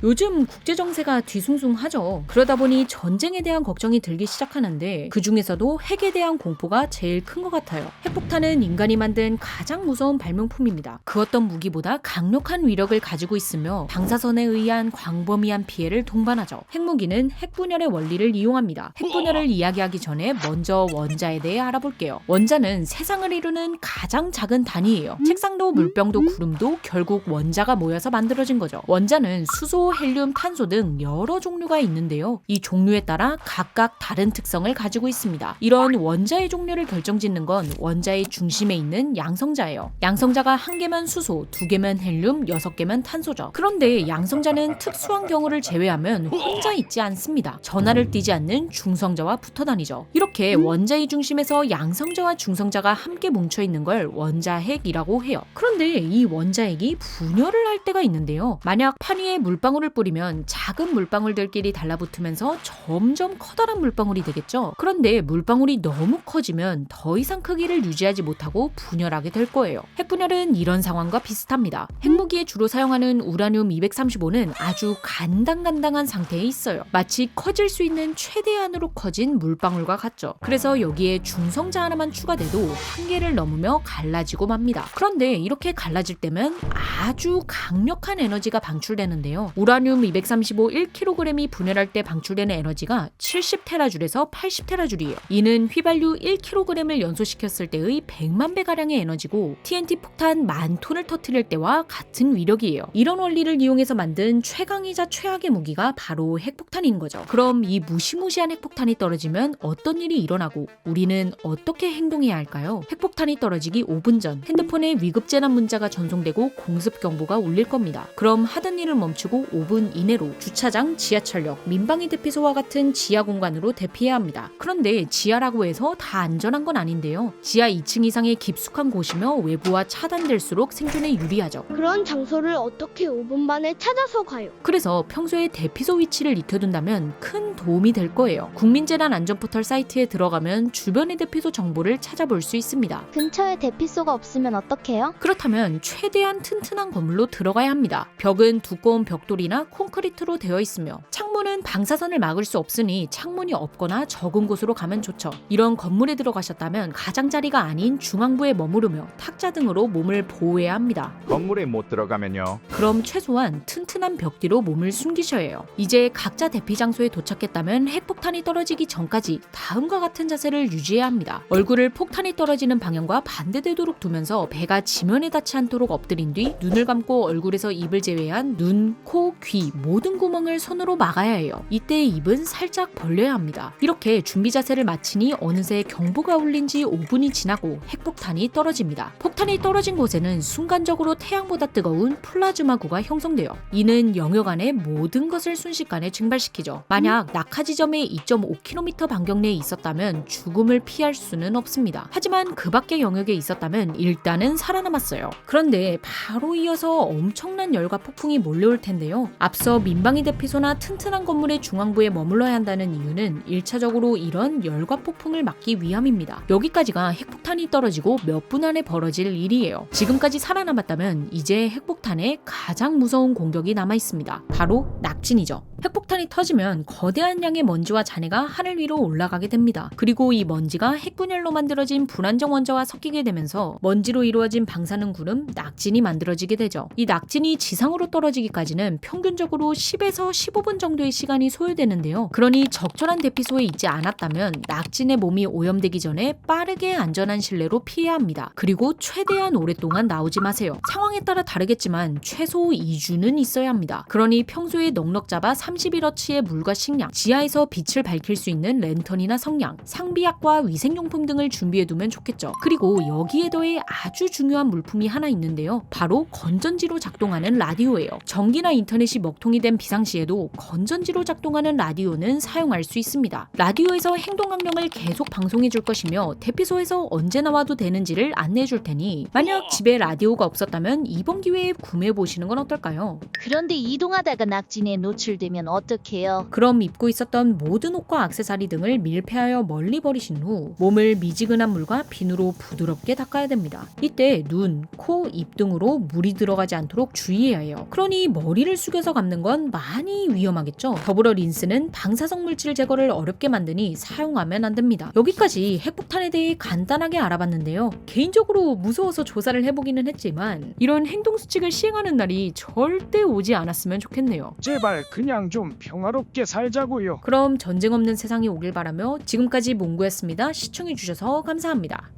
요즘 국제정세가 뒤숭숭하죠. 그러다 보니 전쟁에 대한 걱정이 들기 시작하는데 그 중에서도 핵에 대한 공포가 제일 큰 것 같아요. 핵폭탄은 인간이 만든 가장 무서운 발명품입니다. 그 어떤 무기보다 강력한 위력을 가지고 있으며 방사선에 의한 광범위한 피해를 동반하죠. 핵무기는 핵분열의 원리를 이용합니다. 핵분열을 이야기하기 전에 먼저 원자에 대해 알아볼게요. 원자는 세상을 이루는 가장 작은 단위예요. 책상도 물병도 구름도 결국 원자가 모여서 만들어진 거죠. 원자는 수소, 헬륨, 탄소 등 여러 종류가 있는데요. 이 종류에 따라 각각 다른 특성을 가지고 있습니다. 이런 원자의 종류를 결정짓는 건 원자의 중심에 있는 양성자예요. 양성자가 1개면 수소, 2개면 헬륨, 6개면 탄소죠. 그런데 양성자는 특수한 경우를 제외하면 혼자 있지 않습니다. 전하를 띠지 않는 중성자와 붙어 다니죠. 이렇게 원자의 중심에서 양성자와 중성자가 함께 뭉쳐있는 걸 원자핵이라고 해요. 그런데 이 원자핵이 분열을 할 때가 있는데요. 만약 판 위에 물방울을 뿌리면 작은 물방울들끼리 달라붙으면서 점점 커다란 물방울이 되겠죠. 그런데 물방울이 너무 커지면 더 이상 크기를 유지하지 못하고 분열하게 될 거예요. 핵분열은 이런 상황과 비슷합니다. 핵무기에 주로 사용하는 우라늄 235는 아주 간당간당한 상태에 있어요. 마치 커질 수 있는 최대한으로 커진 물방울과 같죠. 그래서 여기에 중성자 하나만 추가돼도 한계를 넘으며 갈라지고 맙니다. 그런데 이렇게 갈라질 때면 아주 강력한 에너지가 방출되는데요. 우라늄 235 1kg이 분열할 때 방출되는 에너지가 70테라줄에서 80테라줄이에요. 이는 휘발유 1kg을 연소시켰을 때의 100만 배가량의 에너지고 TNT 폭탄 10,000톤을 터뜨릴 때와 같은 위력이에요. 이런 원리를 이용해서 만든 최강이자 최악의 무기가 바로 핵폭탄인 거죠. 그럼 이 무시무시한 핵폭탄이 떨어지면 어떤 일이 일어나고 우리는 어떻게 행동해야 할까요? 핵폭탄이 떨어지기 5분 전 핸드폰에 위급재난 문자가 전송되고 공습 경보가 울릴 겁니다. 그럼 하던 일을 멈추고 5분 이내로 주차장, 지하철역, 민방위 대피소와 같은 지하 공간으로 대피해야 합니다. 그런데 지하라고 해서 다 안전한 건 아닌데요. 지하 2층 이상의 깊숙한 곳이며 외부와 차단될수록 생존에 유리하죠. 그런 장소를 어떻게 5분 만에 찾아서 가요? 그래서 평소에 대피소 위치를 익혀둔다면 큰 도움이 될 거예요. 국민재난안전포털 사이트에 들어가면 주변의 대피소 정보를 찾아볼 수 있습니다. 근처에 대피소가 없으면 어떡해요? 그렇다면 최대한 튼튼한 건물로 들어가야 합니다. 벽은 두꺼운 벽돌이나 콘크리트로 되어 있으며 창문은 방사선을 막을 수 없으니 창문이 없거나 적은 곳으로 가면 좋죠. 이런 건물에 들어가셨다면 가장자리가 아닌 중앙부에 머무르며 탁자 등으로 몸을 보호해야 합니다. 건물에 못 들어가면요. 그럼 최소한 튼튼한 벽 뒤로 몸을 숨기셔야 해요. 이제 각자 대피 장소에 도착했다면 핵폭탄이 떨어지기 전까지 다음과 같은 자세를 유지해야 합니다. 얼굴을 폭탄이 떨어지는 방향과 반대되도록 두면서 배가 지면에 닿지 않도록 엎드린 뒤 눈을 감고 얼굴에서 입을 제외한 눈, 코, 귀 모든 구멍을 손으로 막아야 해요. 이때 입은 살짝 벌려야 합니다. 이렇게 준비 자세를 마치니 어느새 경보가 울린 지 5분이 지나고 핵폭탄이 떨어집니다. 폭탄이 떨어진 곳에는 순간적으로 태양보다 뜨거운 플라즈마구가 형성돼요. 이는 영역 안의 모든 것을 순식간에 증발시키죠. 만약 낙하 지점에 2.5km 반경 내에 있었다면 죽음을 피할 수는 없습니다. 하지만 그 밖의 영역에 있었다면 일단은 살아남았어요. 그런데 바로 이어서 엄청난 열과 폭풍이 몰려올 텐데요. 앞서 민방위 대피소나 튼튼한 건물의 중앙부에 머물러야 한다는 이유는 1차적으로 이런 열과 폭풍을 막기 위함입니다. 여기까지가 핵폭탄이 떨어지고 몇 분 안에 벌어질 일이에요. 지금까지 살아남았다면 이제 핵폭탄의 가장 무서운 공격이 남아있습니다. 바로 낙진이죠. 핵폭탄이 터지면 거대한 양의 먼지와 잔해가 하늘 위로 올라가게 됩니다. 그리고 이 먼지가 핵분열로 만들어진 불안정 원자와 섞이게 되면서 먼지로 이루어진 방사능 구름, 낙진이 만들어지게 되죠. 이 낙진이 지상으로 떨어지기까지는 평균적으로 10에서 15분 정도의 시간이 소요되는데요. 그러니 적절한 대피소에 있지 않았다면 낙진의 몸이 오염되기 전에 빠르게 안전한 실내로 피해야 합니다. 그리고 최대한 오랫동안 나오지 마세요. 상황에 따라 다르겠지만 최소 2주는 있어야 합니다. 그러니 평소에 넉넉 잡아 31어치의 물과 식량, 지하에서 빛을 밝힐 수 있는 랜턴이나 성냥, 상비약과 위생용품 등을 준비해두면 좋겠죠. 그리고 여기에 더해 아주 중요한 물품이 하나 있는데요. 바로 건전지로 작동하는 라디오예요. 전기나 인터넷이 먹통이 된 비상시에도 건전지로 작동하는 라디오는 사용할 수 있습니다. 라디오에서 행동강령을 계속 방송해줄 것이며 대피소에서 언제 나와도 되는지를 안내해줄 테니 만약 집에 라디오가 없었다면 이번 기회에 구매해보시는 건 어떨까요? 그런데 이동하다가 낙진에 노출되면 버리면 어떡해요? 그럼 입고 있었던 모든 옷과 액세서리 등을 밀폐하여 멀리 버리신 후 몸을 미지근한 물과 비누로 부드럽게 닦아야 됩니다. 이때 눈, 코, 입 등으로 물이 들어가지 않도록 주의해야 해요. 그러니 머리를 숙여서 감는 건 많이 위험하겠죠. 더불어 린스는 방사성 물질 제거를 어렵게 만드니 사용하면 안 됩니다. 여기까지 핵폭탄에 대해 간단하게 알아봤는데요. 개인적으로 무서워서 조사를 해보기는 했지만 이런 행동 수칙을 시행하는 날이 절대 오지 않았으면 좋겠네요. 제발 그냥 좀 평화롭게 살자고요. 그럼 전쟁 없는 세상이 오길 바라며 지금까지 몽구였습니다. 시청해주셔서 감사합니다.